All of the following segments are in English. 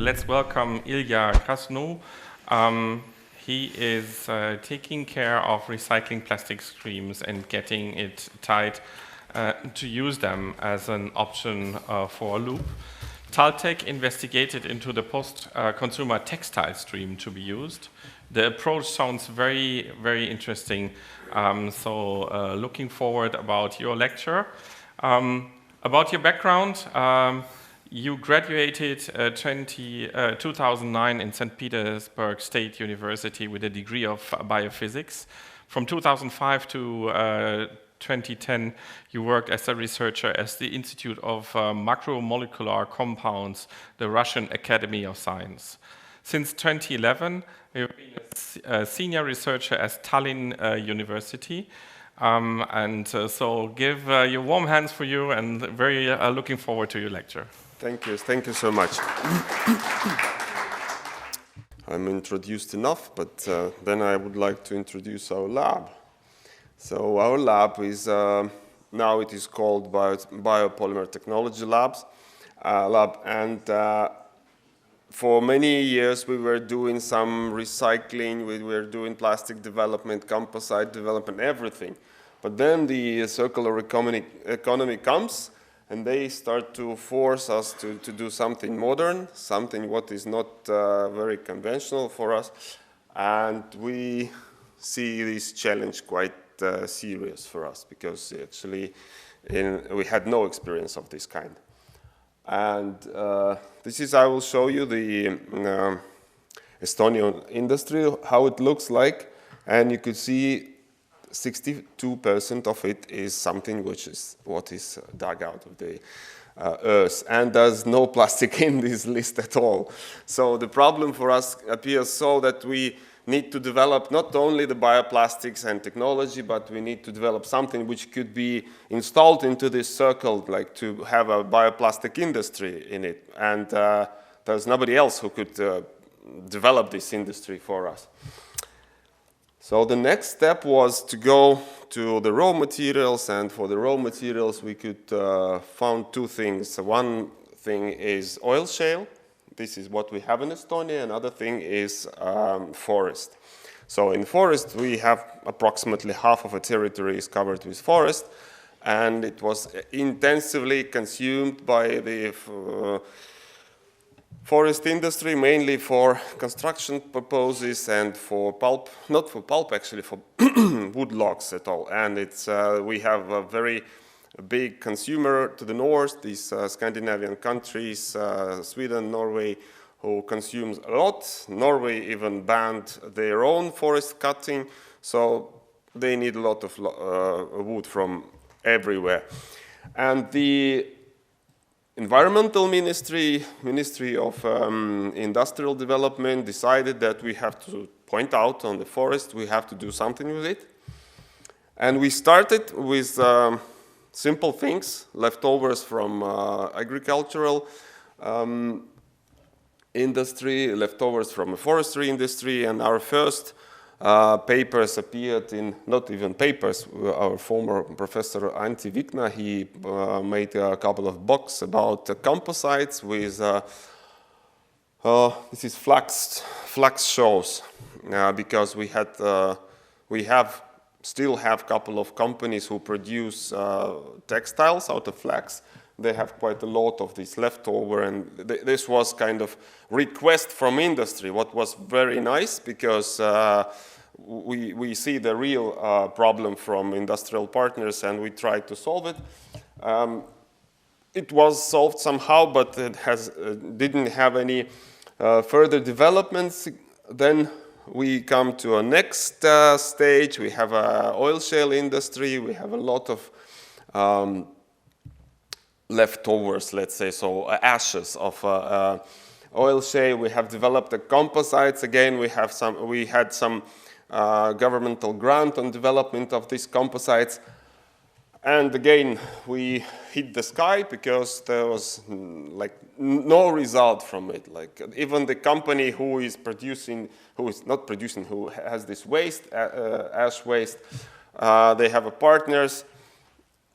let's welcome Illia Krasnou. He is taking care of recycling plastic streams and getting it tied to use them as an option for a loop. Taltech investigated into the post-consumer textile stream to be used. The approach sounds very, very interesting. So looking forward about your lecture. About your background, you graduated 2009 in St. Petersburg State University with a degree of biophysics. From 2005 to 2010, you worked as a researcher at the Institute of Macromolecular Compounds, the Russian Academy of Science. Since 2011, you've been a senior researcher at Tallinn University. So give your warm hands for you, and very looking forward to your lecture. Thank you so much. I'm introduced enough, but then I would like to introduce our lab. So our lab is, now it is called BIOPOLYMER Technology Lab, and for many years we were doing some recycling, we were doing plastic development, composite development, everything. But then the circular economy comes, and they start to force us to do something modern, something what is not very conventional for us. And we see this challenge quite serious for us, because actually we had no experience of this kind. And I will show you the Estonian industry, how it looks like, and you could see 62% of it is something what is dug out of the earth, and there's no plastic in this list at all. So the problem for us appears so that we need to develop not only the bioplastics and technology, but we need to develop something which could be installed into this circle, like to have a bioplastic industry in it. And there's nobody else who could develop this industry for us. So the next step was to go to the raw materials, and for the raw materials we could found two things. One thing is oil shale. This is what we have in Estonia. Another thing is forest. So in forest we have approximately half of a territory is covered with forest, and it was intensively consumed by the forest industry, mainly for construction purposes and for pulp, not for pulp actually, for wood logs at all. And we have a very big consumer to the north, these Scandinavian countries, Sweden, Norway, who consumes a lot. Norway even banned their own forest cutting, so they need a lot of wood from everywhere. And the Environmental Ministry of Industrial Development decided that we have to point out on the forest, we have to do something with it. And we started with simple things, leftovers from agricultural industry, leftovers from a forestry industry, and our first papers appeared in, not even papers, our former professor Antti Vikna, he made a couple of books about composites with, this is flax shows, because we still have a couple of companies who produce textiles out of flax. They have quite a lot of this leftover, and this was kind of request from industry, what was very nice, because we see the real problem from industrial partners, and we tried to solve it. It was solved somehow, but it didn't have any further developments. Then we come to a next stage. We have an oil shale industry. We have a lot of leftovers, let's say, so ashes of oil shale. We have developed the composites. Again, we had some governmental grant on development of these composites. And again, we hit the sky because there was like no result from it. Like even the company who has this waste, ash waste, they have partners.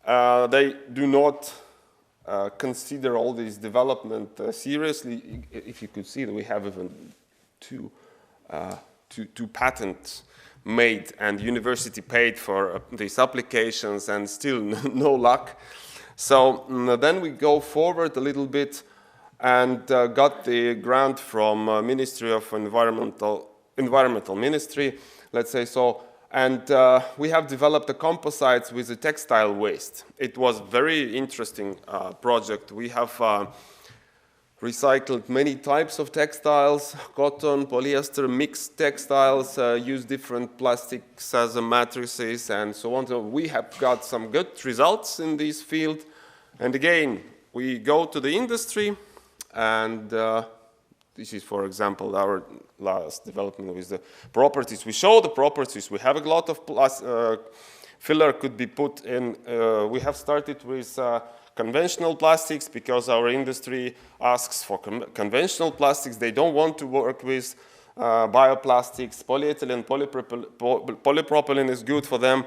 They do not consider all this development seriously. If you could see that we have even two patents made, and university paid for these applications, and still no luck. So then we go forward a little bit and got the grant from Ministry of Environmental Ministry, let's say so. And we have developed a composites with the textile waste. It was very interesting project. We have recycled many types of textiles, cotton, polyester, mixed textiles, use different plastics as a matrices and so on. So we have got some good results in this field. And again, we go to the industry, and this is, for example, our last development with the properties. We show the properties. We have a lot of filler could be put in. We have started with conventional plastics because our industry asks for conventional plastics. They don't want to work with bioplastics. Polyethylene, polypropylene is good for them.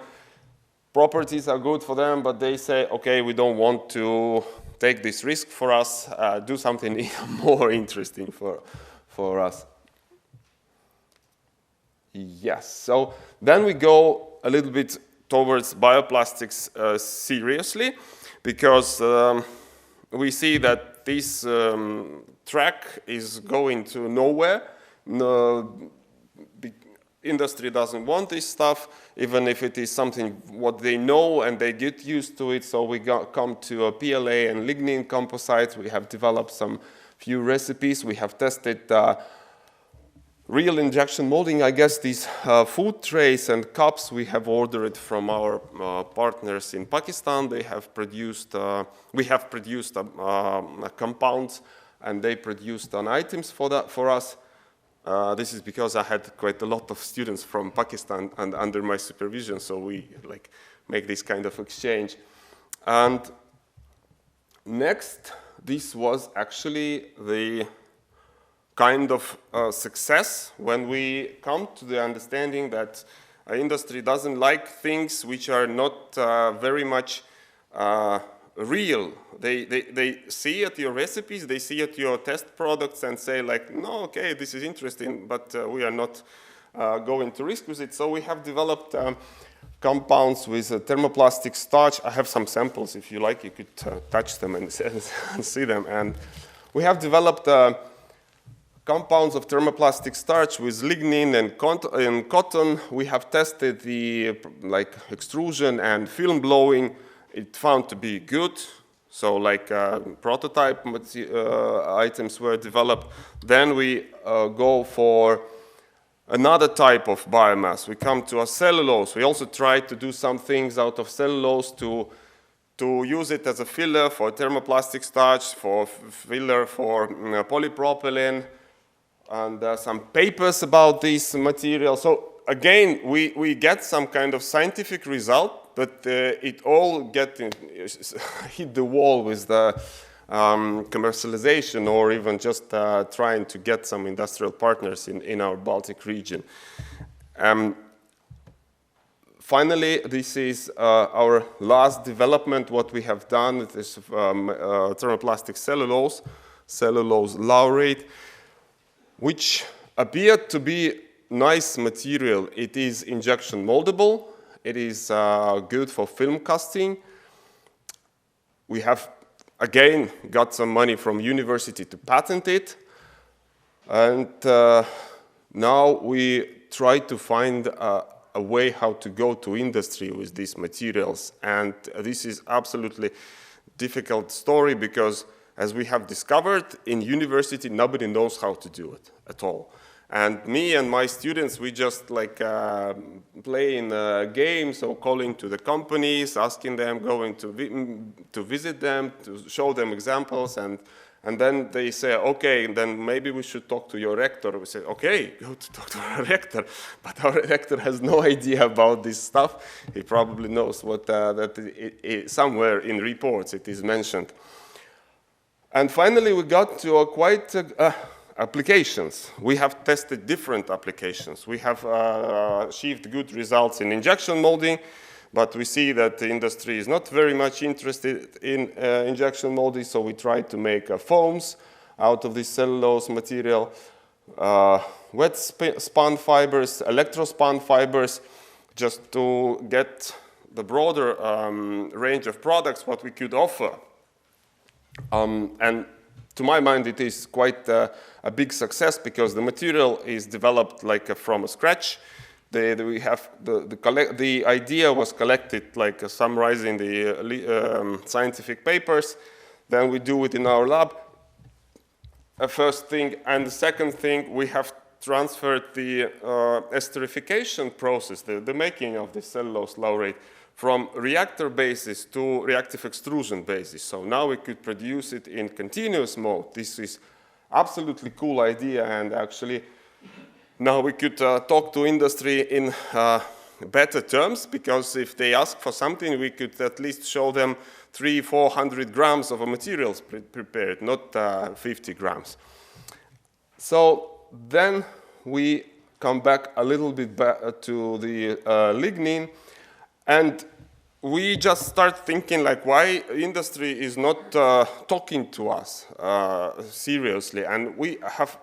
Properties are good for them, but they say, okay, we don't want to take this risk for us, do something more interesting for us. Yes, so then we go a little bit towards bioplastics seriously, because we see that this track is going to nowhere. Industry doesn't want this stuff, even if it is something what they know and they get used to it. So we come to a PLA and lignin composites. We have developed some few recipes. We have tested real injection molding. I guess these food trays and cups we have ordered from our partners in Pakistan. They have produced, we have produced compounds, and they produced items for us. This is because I had quite a lot of students from Pakistan and under my supervision, so we make this kind of exchange. And next, this was actually the kind of success when we come to the understanding that industry doesn't like things which are not very much real. They see at your recipes, they see at your test products and say like, no, okay, this is interesting, but we are not going to risk with it. So we have developed compounds with thermoplastic starch. I have some samples. If you like, you could touch them and see them. And we have developed compounds of thermoplastic starch with lignin and cotton. We have tested the extrusion and film blowing. It found to be good, so prototype items were developed. Then we go for another type of biomass. We come to a cellulose. We also try to do some things out of cellulose to use it as a filler for thermoplastic starch, for filler for polypropylene, and some papers about this material. So again, we get some kind of scientific result, but it all hit the wall with the commercialization, or even just trying to get some industrial partners in our Baltic region. Finally, this is our last development. What we have done is thermoplastic cellulose laurate, which appeared to be nice material. It is injection moldable. It is good for film casting. We have, again, got some money from university to patent it. And now we try to find a way how to go to industry with these materials. And this is absolutely difficult story, because as we have discovered, in university, nobody knows how to do it at all. And me and my students, we just play in a game, so calling to the companies, asking them, going to visit them, to show them examples, and then they say, okay, then maybe we should talk to your rector. We say, okay, go to talk to our rector, but our rector has no idea about this stuff. He probably knows what somewhere in reports it is mentioned. And finally, we got to quite applications. We have tested different applications. We have achieved good results in injection molding. but we see that the industry is not very much interested in injection molding, so we try to make foams out of this cellulose material, wet spun fibers, electrospun fibers, just to get the broader range of products what we could offer. And to my mind, it is quite a big success because the material is developed like from scratch. The idea was collected like summarizing the scientific papers. Then we do it in our lab. First thing, and the second thing, we have transferred the esterification process, the making of the cellulose laurate, from reactor basis to reactive extrusion basis. So now we could produce it in continuous mode. This is absolutely cool idea, and actually now we could talk to industry in better terms, because if they ask for something, we could at least show them 300-400 grams of a materials prepared, not 50 grams. So then we come back a little bit to the lignin, and we just start thinking like why industry is not talking to us seriously, and we have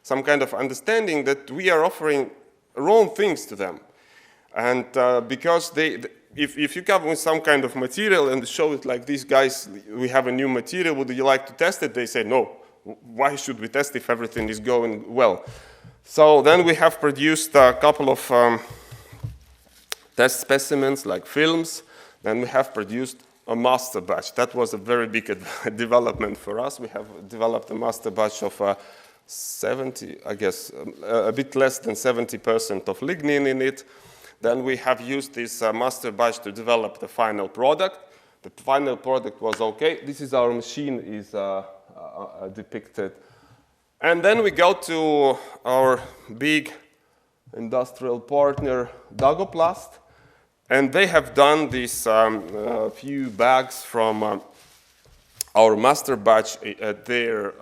some kind of understanding that we are offering wrong things to them. And because if you come with some kind of material and show it like these guys, we have a new material, would you like to test it? They say, no, why should we test if everything is going well? So then we have produced a couple of test specimens like films. Then we have produced a master batch. That was a very big development for us. We have developed a master batch of 70, I guess, a bit less than 70% of lignin in it. Then we have used this master batch to develop the final product. The final product was okay. This is our machine is depicted. And then we go to our big industrial partner, Dagoplast, and they have done these few bags from our master batch at their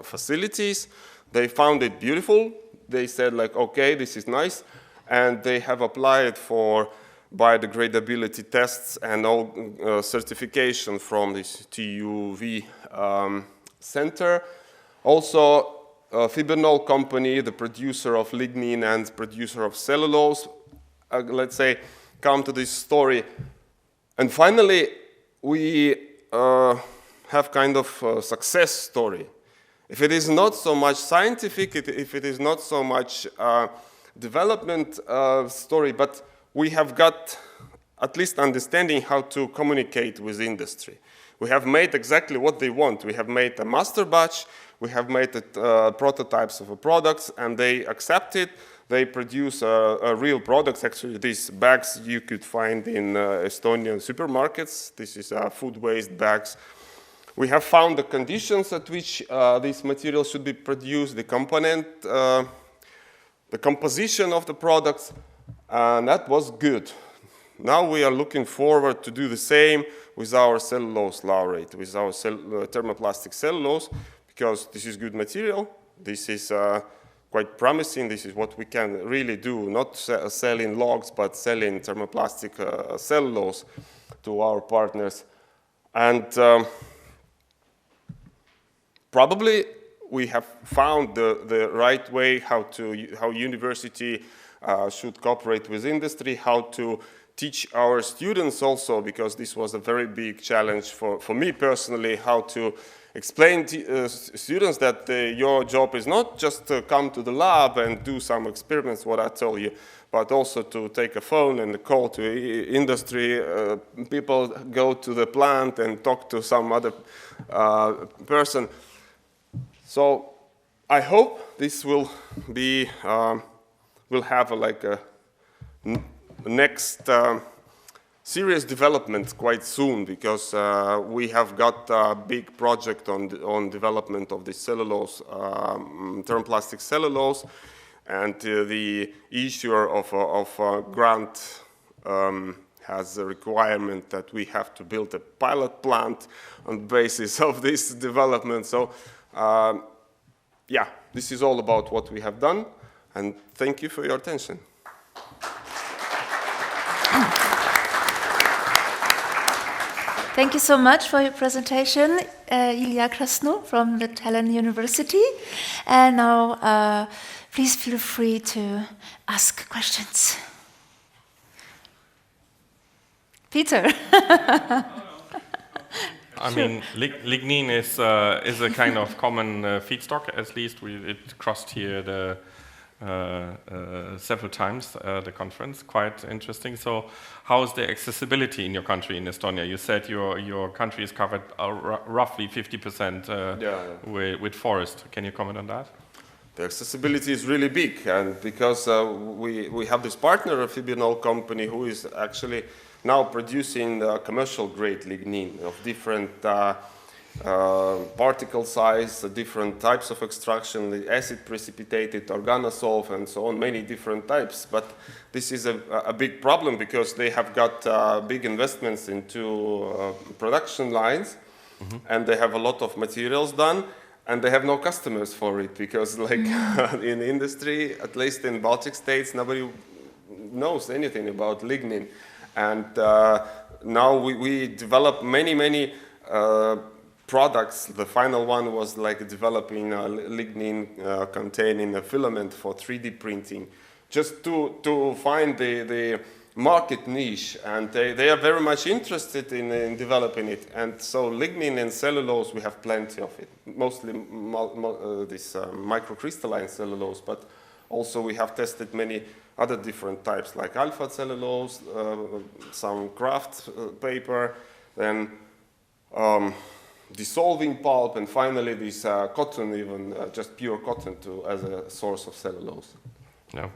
facilities. They found it beautiful. They said like, okay, this is nice. And they have applied for biodegradability tests and all certification from this TUV center. Also, Fibernol company, the producer of lignin and producer of cellulose, let's say, come to this story. And finally, we have kind of a success story. If it is not so much scientific, if it is not so much development story, but we have got at least understanding how to communicate with industry. We have made exactly what they want. We have made a master batch, we have made prototypes of products, and they accept it. They produce real products. Actually, these bags you could find in Estonian supermarkets. This is food waste bags. We have found the conditions at which these materials should be produced, the component, the composition of the products, and that was good. Now we are looking forward to do the same with our cellulose laurate, with our thermoplastic cellulose, because this is good material. This is quite promising. This is what we can really do, not selling logs, but selling thermoplastic cellulose to our partners. And probably we have found the right way how university should cooperate with industry, how to teach our students also, because this was a very big challenge for me personally, how to explain to students that your job is not just to come to the lab and do some experiments, what I told you, but also to take a phone and call to industry. People go to the plant and talk to some other person. So I hope this will be, will have like a next serious development quite soon, because we have got a big project on development of the cellulose, thermoplastic cellulose, and the issuer of a grant has a requirement that we have to build a pilot plant on the basis of this development. So yeah, this is all about what we have done, and thank you for your attention. Thank you so much for your presentation, Illia Krasnou from the Tallinn University. And now, please feel free to ask questions. Peter. I mean, lignin is a kind of common feedstock. At least it crossed here several times the conference. Quite interesting. So, how is the accessibility in your country, in Estonia? You said your country is covered roughly 50% with forest. Can you comment on that? The accessibility is really big, and because we have this partner, a Fibinol company, who is actually now producing commercial grade lignin of different particle size, different types of extraction, the acid precipitated, organosolv, and so on, many different types. But this is a big problem because they have got big investments into production lines, and they have a lot of materials done, and they have no customers for it because, like in the industry, at least in Baltic states, nobody knows anything about lignin. And now we develop many products. The final one was like developing lignin containing a filament for 3D printing, just to find the market niche, and they are very much interested in developing it. And so lignin and cellulose, we have plenty of it, mostly this microcrystalline cellulose, but also we have tested many other different types like alpha cellulose, some kraft paper, then dissolving pulp, and finally this cotton, even just pure cotton as a source of cellulose. Yeah.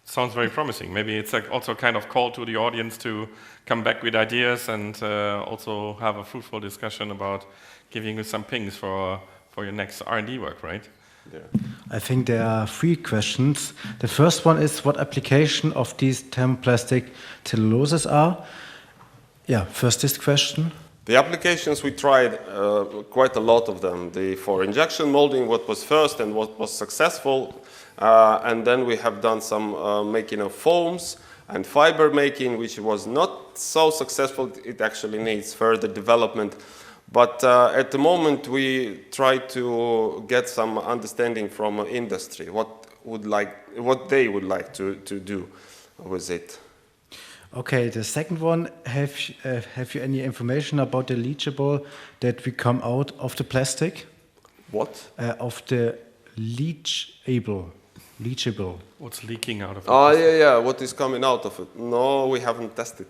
Sounds very promising. Maybe it's also a kind of call to the audience to come back with ideas and also have a fruitful discussion about giving you some pings for your next R&D work, right? Yeah. I think there are 3 questions. The first one is what application of these thermoplastic celluloses are? Yeah, first this question. The applications, we tried quite a lot of them. For injection molding, what was first and what was successful, and then we have done some making of foams and fiber making, which was not so successful. It actually needs further development. But at the moment, we try to get some understanding from industry, what they would like to do with it. Okay, the second one, have you any information about the leachable that will come out of the plastic? What? Of the leachable. What's leaking out of it? Oh, yeah. What is coming out of it? No, we haven't tested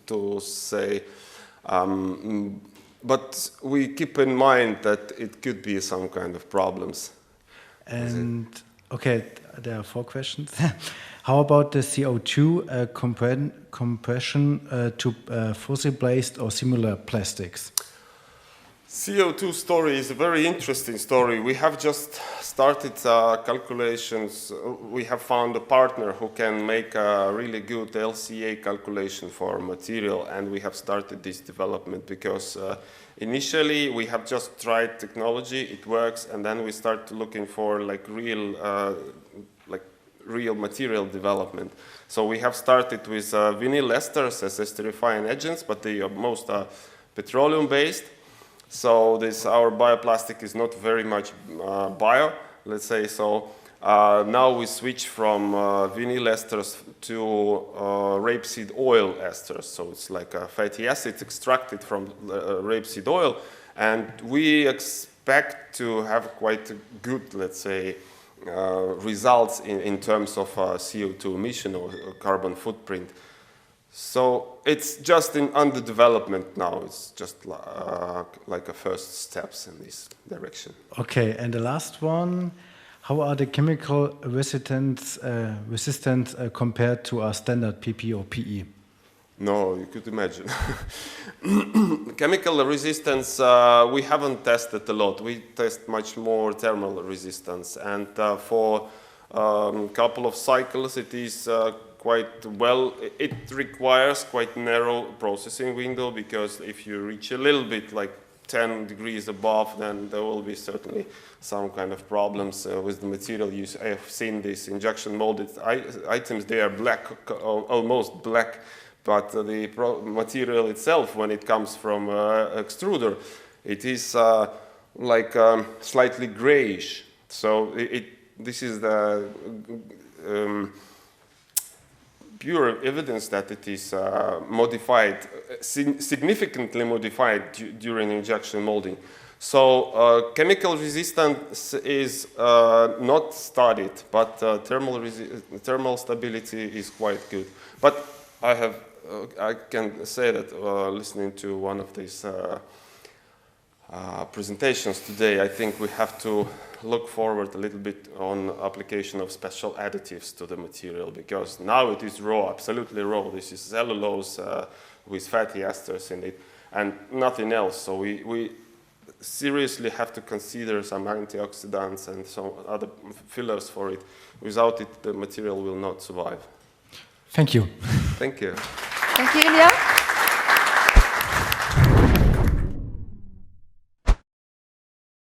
to say. But we keep in mind that it could be some kind of problems. And okay, there are 4 questions. How about the CO2 compression to fossil-based or similar plastics? CO2 story is a very interesting story. We have just started calculations. We have found a partner who can make a really good LCA calculation for material, and we have started this development because initially we have just tried technology, it works, and then we start looking for like real material development. So we have started with vinyl esters as esterifying agents, but they are most petroleum-based. So our bioplastic is not very much bio, let's say. So now we switch from vinyl esters to rapeseed oil esters. So it's like a fatty acid extracted from rapeseed oil, and we expect to have quite good, let's say, results in terms of CO2 emission or carbon footprint. So it's just under development now. It's just like a first steps in this direction. Okay, and the last one, how are the chemical resistance compared to our standard PP or PE? No, you could imagine. Chemical resistance, we haven't tested a lot. We test much more thermal resistance, and for a couple of cycles it is quite well. It requires quite narrow processing window, because if you reach a little bit like 10 degrees above, then there will be certainly some kind of problems with the material use. I have seen these injection molded items. They are black, almost black, but the material itself, when it comes from extruder, it is like slightly grayish. So this is the pure evidence that it is modified, significantly modified during injection molding. So chemical resistance is not studied, but thermal stability is quite good. But I can say that listening to one of these presentations today, I think we have to look forward a little bit on application of special additives to the material, because now it is raw, absolutely raw. This is cellulose with fatty esters in it and nothing else. So we seriously have to consider some antioxidants and some other fillers for it. Without it, the material will not survive. Thank you. Thank you. Thank you, Illia.